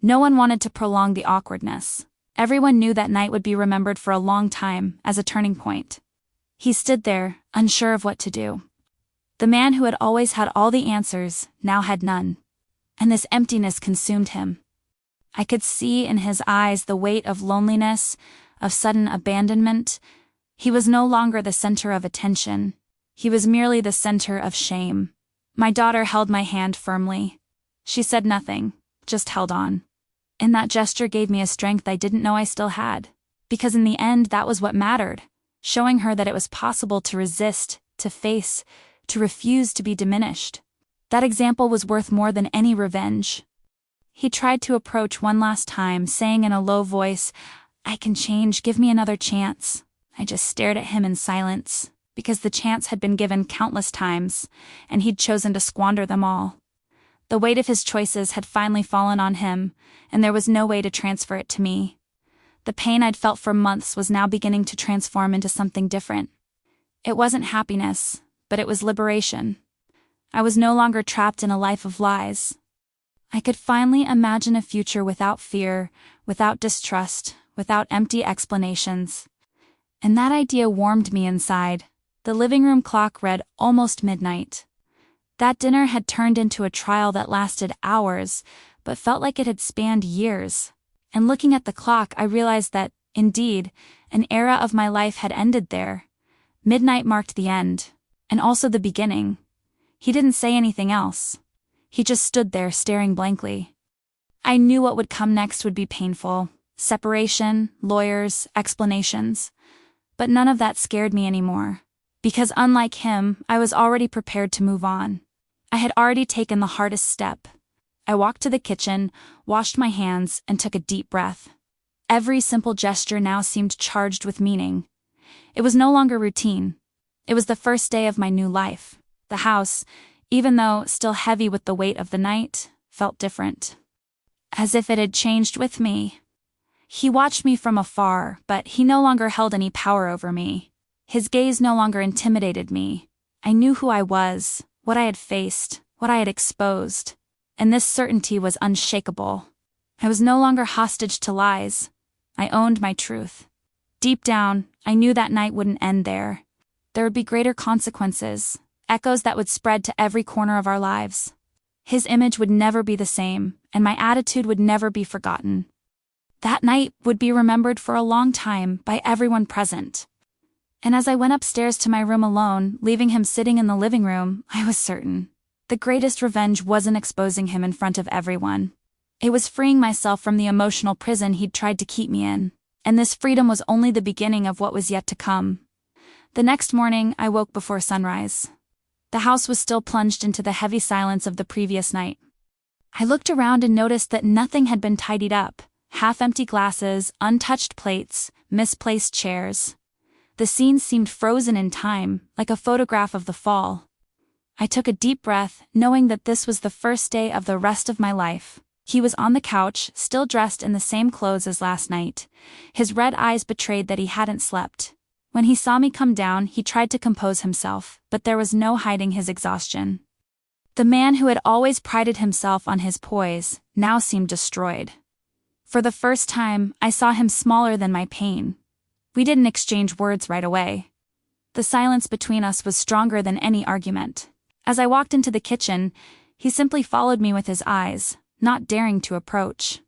No one wanted to prolong the awkwardness. Everyone knew that night would be remembered for a long time as a turning point. He stood there, unsure of what to do. The man who had always had all the answers now had none. And this emptiness consumed him. I could see in his eyes the weight of loneliness, of sudden abandonment. He was no longer the center of attention. He was merely the center of shame. My daughter held my hand firmly. She said nothing, just held on. And that gesture gave me a strength I didn't know I still had. Because in the end, that was what mattered. Showing her that it was possible to resist, to face, to refuse to be diminished. That example was worth more than any revenge. He tried to approach one last time, saying in a low voice, "I can change, give me another chance." I just stared at him in silence, because the chance had been given countless times, and he'd chosen to squander them all. The weight of his choices had finally fallen on him, and there was no way to transfer it to me. The pain I'd felt for months was now beginning to transform into something different. It wasn't happiness, but it was liberation. I was no longer trapped in a life of lies. I could finally imagine a future without fear, without distrust, without empty explanations. And that idea warmed me inside. The living room clock read almost midnight. That dinner had turned into a trial that lasted hours, but felt like it had spanned years. And looking at the clock, I realized that, indeed, an era of my life had ended there. Midnight marked the end, and also the beginning. He didn't say anything else. He just stood there staring blankly. I knew what would come next would be painful. Separation, lawyers, explanations. But none of that scared me anymore. Because unlike him, I was already prepared to move on. I had already taken the hardest step. I walked to the kitchen, washed my hands, and took a deep breath. Every simple gesture now seemed charged with meaning. It was no longer routine. It was the first day of my new life. The house, even though still heavy with the weight of the night, felt different. As if it had changed with me. He watched me from afar, but he no longer held any power over me. His gaze no longer intimidated me. I knew who I was, what I had faced, what I had exposed, and this certainty was unshakable. I was no longer hostage to lies. I owned my truth. Deep down, I knew that night wouldn't end there. There would be greater consequences, echoes that would spread to every corner of our lives. His image would never be the same, and my attitude would never be forgotten. That night would be remembered for a long time by everyone present. And as I went upstairs to my room alone, leaving him sitting in the living room, I was certain. The greatest revenge wasn't exposing him in front of everyone. It was freeing myself from the emotional prison he'd tried to keep me in. And this freedom was only the beginning of what was yet to come. The next morning, I woke before sunrise. The house was still plunged into the heavy silence of the previous night. I looked around and noticed that nothing had been tidied up. Half-empty glasses, untouched plates, misplaced chairs. The scene seemed frozen in time, like a photograph of the fall. I took a deep breath, knowing that this was the first day of the rest of my life. He was on the couch, still dressed in the same clothes as last night. His red eyes betrayed that he hadn't slept. When he saw me come down, he tried to compose himself, but there was no hiding his exhaustion. The man who had always prided himself on his poise now seemed destroyed. For the first time, I saw him smaller than my pain. We didn't exchange words right away. The silence between us was stronger than any argument. As I walked into the kitchen, he simply followed me with his eyes, not daring to approach.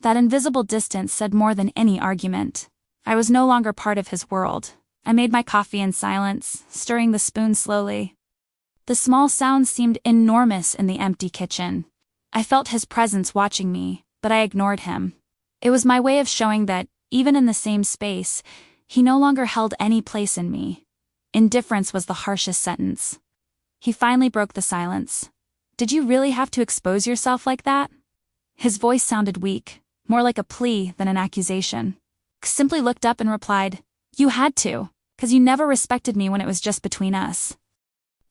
That invisible distance said more than any argument. I was no longer part of his world. I made my coffee in silence, stirring the spoon slowly. The small sounds seemed enormous in the empty kitchen. I felt his presence watching me, but I ignored him. It was my way of showing that, even in the same space, he no longer held any place in me. Indifference was the harshest sentence. He finally broke the silence. "Did you really have to expose yourself like that?" His voice sounded weak, more like a plea than an accusation. I simply looked up and replied, "You had to, 'cause you never respected me when it was just between us."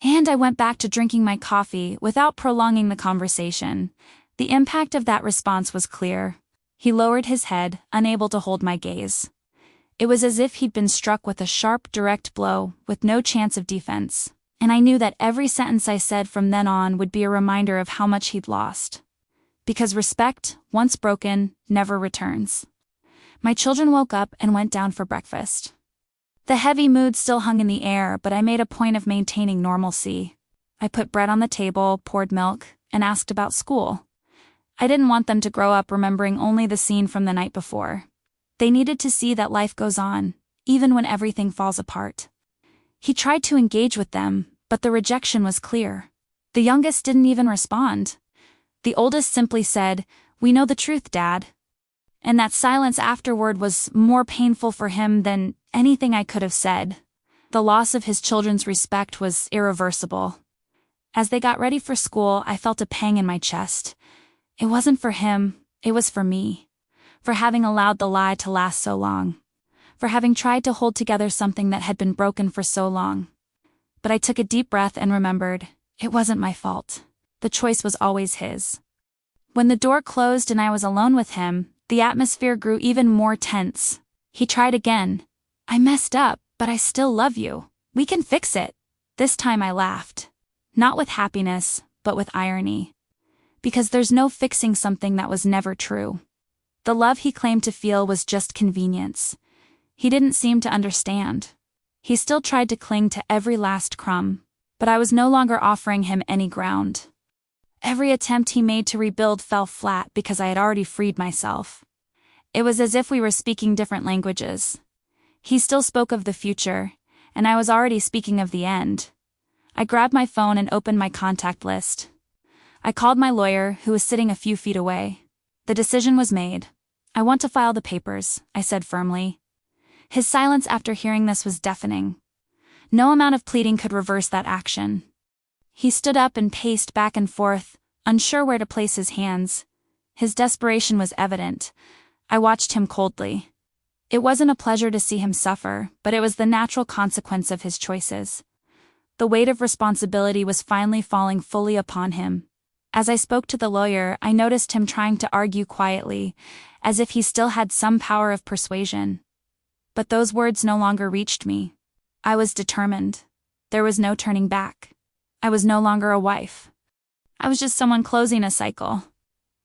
And I went back to drinking my coffee without prolonging the conversation. The impact of that response was clear. He lowered his head, unable to hold my gaze. It was as if he'd been struck with a sharp, direct blow, with no chance of defense. And I knew that every sentence I said from then on would be a reminder of how much he'd lost. Because respect, once broken, never returns. My children woke up and went down for breakfast. The heavy mood still hung in the air, but I made a point of maintaining normalcy. I put bread on the table, poured milk, and asked about school. I didn't want them to grow up remembering only the scene from the night before. They needed to see that life goes on, even when everything falls apart. He tried to engage with them, but the rejection was clear. The youngest didn't even respond. The oldest simply said, "We know the truth, Dad." And that silence afterward was more painful for him than anything I could have said. The loss of his children's respect was irreversible. As they got ready for school, I felt a pang in my chest. It wasn't for him, it was for me. For having allowed the lie to last so long. For having tried to hold together something that had been broken for so long. But I took a deep breath and remembered, it wasn't my fault. The choice was always his. When the door closed and I was alone with him, the atmosphere grew even more tense. He tried again. "I messed up, but I still love you. We can fix it." This time I laughed. Not with happiness, but with irony. Because there's no fixing something that was never true. The love he claimed to feel was just convenience. He didn't seem to understand. He still tried to cling to every last crumb, but I was no longer offering him any ground. Every attempt he made to rebuild fell flat because I had already freed myself. It was as if we were speaking different languages. He still spoke of the future, and I was already speaking of the end. I grabbed my phone and opened my contact list. I called my lawyer, who was sitting a few feet away. The decision was made. "I want to file the papers," I said firmly. His silence after hearing this was deafening. No amount of pleading could reverse that action. He stood up and paced back and forth, unsure where to place his hands. His desperation was evident. I watched him coldly. It wasn't a pleasure to see him suffer, but it was the natural consequence of his choices. The weight of responsibility was finally falling fully upon him. As I spoke to the lawyer, I noticed him trying to argue quietly, as if he still had some power of persuasion. But those words no longer reached me. I was determined. There was no turning back. I was no longer a wife. I was just someone closing a cycle.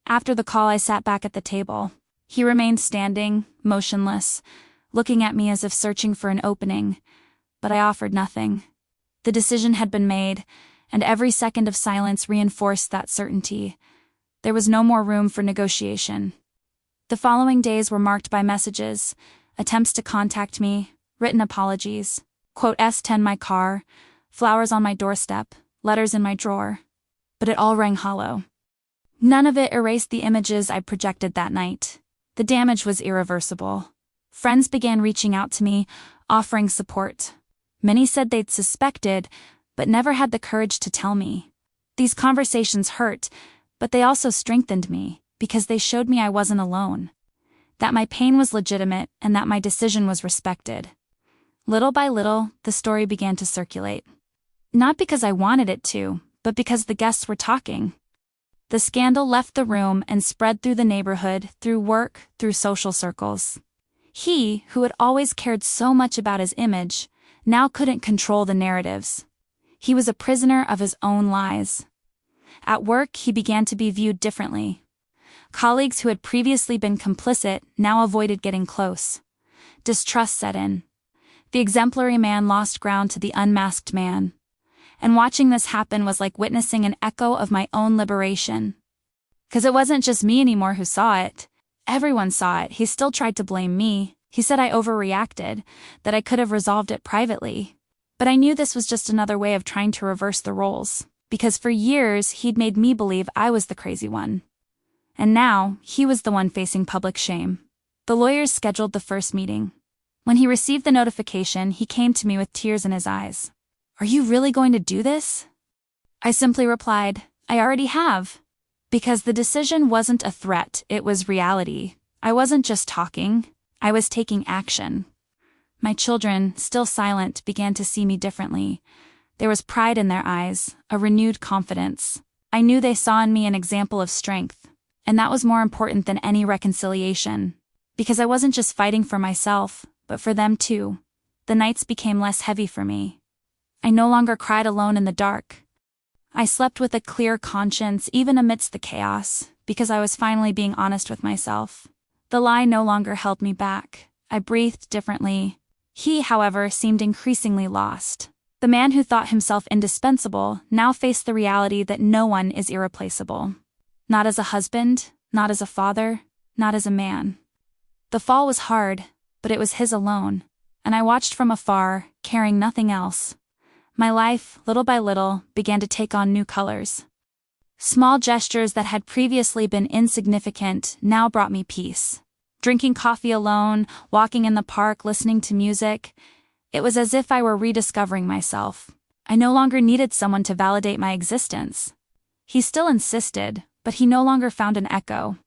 After the call, I sat back at the table. He remained standing, motionless, looking at me as if searching for an opening, but I offered nothing. The decision had been made, and every second of silence reinforced that certainty. There was no more room for negotiation. The following days were marked by messages, attempts to contact me, written apologies, quote S10 my car, flowers on my doorstep, letters in my drawer. But it all rang hollow. None of it erased the images I projected that night. The damage was irreversible. Friends began reaching out to me, offering support. Many said they'd suspected, but never had the courage to tell me. These conversations hurt, but they also strengthened me, because they showed me I wasn't alone. That my pain was legitimate and that my decision was respected. Little by little, the story began to circulate. Not because I wanted it to, but because the guests were talking. The scandal left the room and spread through the neighborhood, through work, through social circles. He, who had always cared so much about his image, now couldn't control the narratives. He was a prisoner of his own lies. At work, he began to be viewed differently. Colleagues who had previously been complicit now avoided getting close. Distrust set in. The exemplary man lost ground to the unmasked man. And watching this happen was like witnessing an echo of my own liberation. 'Cause it wasn't just me anymore who saw it. Everyone saw it. He still tried to blame me. He said I overreacted, that I could have resolved it privately. But I knew this was just another way of trying to reverse the roles, because for years he'd made me believe I was the crazy one. And now, he was the one facing public shame. The lawyers scheduled the first meeting. When he received the notification, he came to me with tears in his eyes. "Are you really going to do this?" I simply replied, "I already have." Because the decision wasn't a threat, it was reality. I wasn't just talking, I was taking action. My children, still silent, began to see me differently. There was pride in their eyes, a renewed confidence. I knew they saw in me an example of strength, and that was more important than any reconciliation. Because I wasn't just fighting for myself, but for them too. The nights became less heavy for me. I no longer cried alone in the dark. I slept with a clear conscience even amidst the chaos, because I was finally being honest with myself. The lie no longer held me back. I breathed differently. He, however, seemed increasingly lost. The man who thought himself indispensable now faced the reality that no one is irreplaceable. Not as a husband, not as a father, not as a man. The fall was hard, but it was his alone, and I watched from afar, caring nothing else. My life, little by little, began to take on new colors. Small gestures that had previously been insignificant now brought me peace. Drinking coffee alone, walking in the park, listening to music. It was as if I were rediscovering myself. I no longer needed someone to validate my existence. He still insisted, but he no longer found an echo.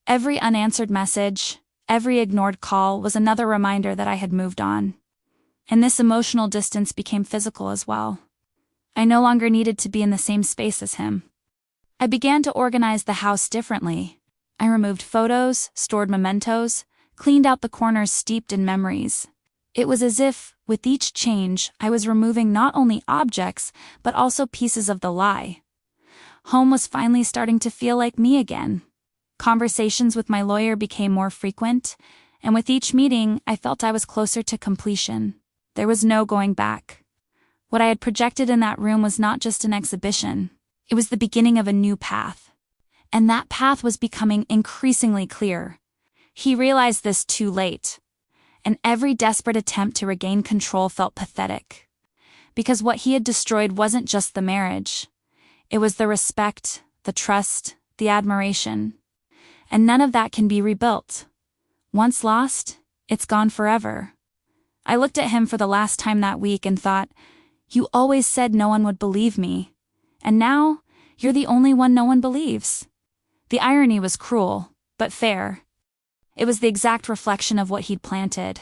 Every unanswered message, every ignored call was another reminder that I had moved on. And this emotional distance became physical as well. I no longer needed to be in the same space as him. I began to organize the house differently. I removed photos, stored mementos, cleaned out the corners steeped in memories. It was as if, with each change, I was removing not only objects, but also pieces of the lie. Home was finally starting to feel like me again. Conversations with my lawyer became more frequent, and with each meeting, I felt I was closer to completion. There was no going back. What I had projected in that room was not just an exhibition. It was the beginning of a new path. And that path was becoming increasingly clear. He realized this too late. And every desperate attempt to regain control felt pathetic. Because what he had destroyed wasn't just the marriage. It was the respect, the trust, the admiration. And none of that can be rebuilt. Once lost, it's gone forever. I looked at him for the last time that week and thought, "You always said no one would believe me. And now, you're the only one no one believes." The irony was cruel, but fair. It was the exact reflection of what he'd planted.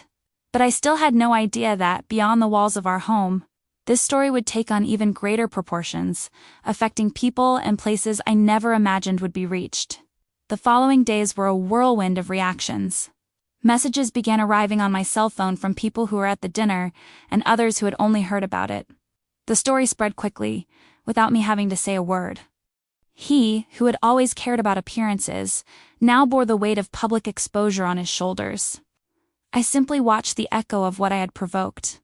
But I still had no idea that, beyond the walls of our home, this story would take on even greater proportions, affecting people and places I never imagined would be reached. The following days were a whirlwind of reactions. Messages began arriving on my cell phone from people who were at the dinner and others who had only heard about it. The story spread quickly, without me having to say a word. He, who had always cared about appearances, now bore the weight of public exposure on his shoulders. I simply watched the echo of what I had provoked.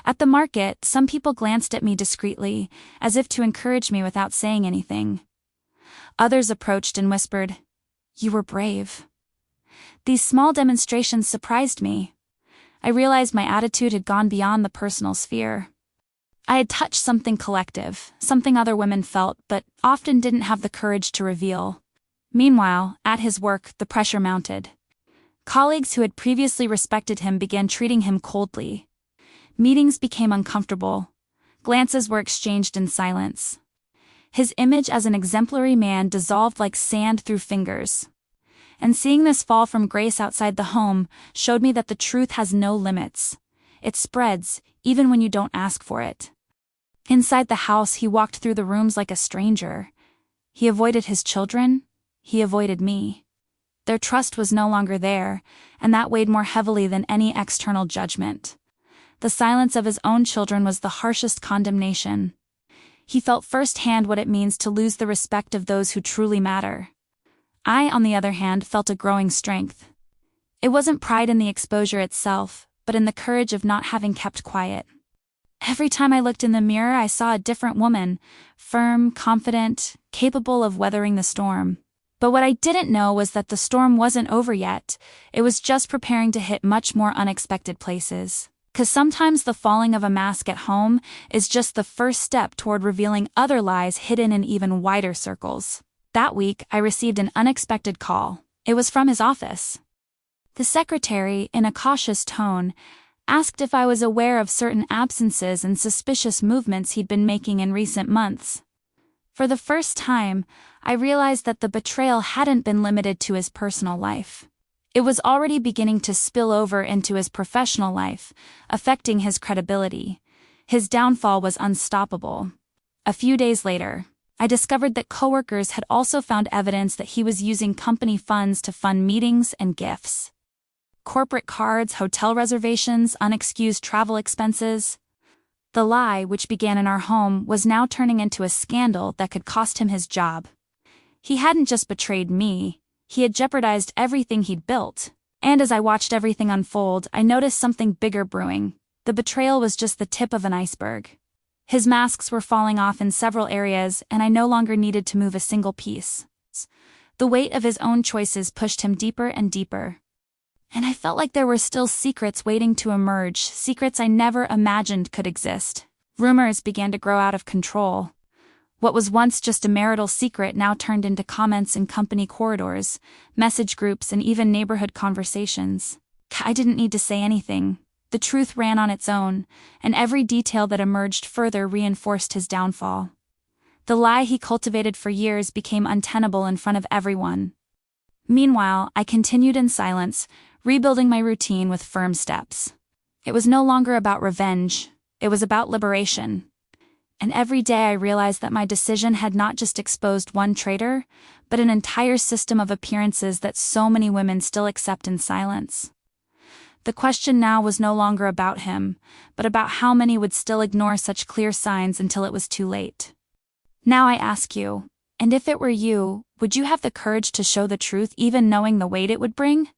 At the market, some people glanced at me discreetly, as if to encourage me without saying anything. Others approached and whispered, "You were brave." These small demonstrations surprised me. I realized my attitude had gone beyond the personal sphere. I had touched something collective, something other women felt, but often didn't have the courage to reveal. Meanwhile, at his work, the pressure mounted. Colleagues who had previously respected him began treating him coldly. Meetings became uncomfortable. Glances were exchanged in silence. His image as an exemplary man dissolved like sand through fingers. And seeing this fall from grace outside the home showed me that the truth has no limits. It spreads, even when you don't ask for it. Inside the house, he walked through the rooms like a stranger. He avoided his children. He avoided me. Their trust was no longer there, and that weighed more heavily than any external judgment. The silence of his own children was the harshest condemnation. He felt firsthand what it means to lose the respect of those who truly matter. I, on the other hand, felt a growing strength. It wasn't pride in the exposure itself, but in the courage of not having kept quiet. Every time I looked in the mirror, I saw a different woman, firm, confident, capable of weathering the storm. But what I didn't know was that the storm wasn't over yet. It was just preparing to hit much more unexpected places. 'Cause sometimes the falling of a mask at home is just the first step toward revealing other lies hidden in even wider circles. That week, I received an unexpected call. It was from his office. The secretary, in a cautious tone, asked if I was aware of certain absences and suspicious movements he'd been making in recent months. For the first time, I realized that the betrayal hadn't been limited to his personal life. It was already beginning to spill over into his professional life, affecting his credibility. His downfall was unstoppable. A few days later, I discovered that coworkers had also found evidence that he was using company funds to fund meetings and gifts. Corporate cards, hotel reservations, unexcused travel expenses. The lie, which began in our home, was now turning into a scandal that could cost him his job. He hadn't just betrayed me, He had jeopardized everything he'd built. And as I watched everything unfold, I noticed something bigger brewing. The betrayal was just the tip of an iceberg. His masks were falling off in several areas, and I no longer needed to move a single piece. The weight of his own choices pushed him deeper and deeper. And I felt like there were still secrets waiting to emerge, secrets I never imagined could exist. Rumors began to grow out of control. What was once just a marital secret now turned into comments in company corridors, message groups, and even neighborhood conversations. I didn't need to say anything. The truth ran on its own, and every detail that emerged further reinforced his downfall. The lie he cultivated for years became untenable in front of everyone. Meanwhile, I continued in silence, rebuilding my routine with firm steps. It was no longer about revenge, it was about liberation. And every day I realized that my decision had not just exposed one traitor, but an entire system of appearances that so many women still accept in silence. The question now was no longer about him, but about how many would still ignore such clear signs until it was too late. Now I ask you, and if it were you, would you have the courage to show the truth even knowing the weight it would bring?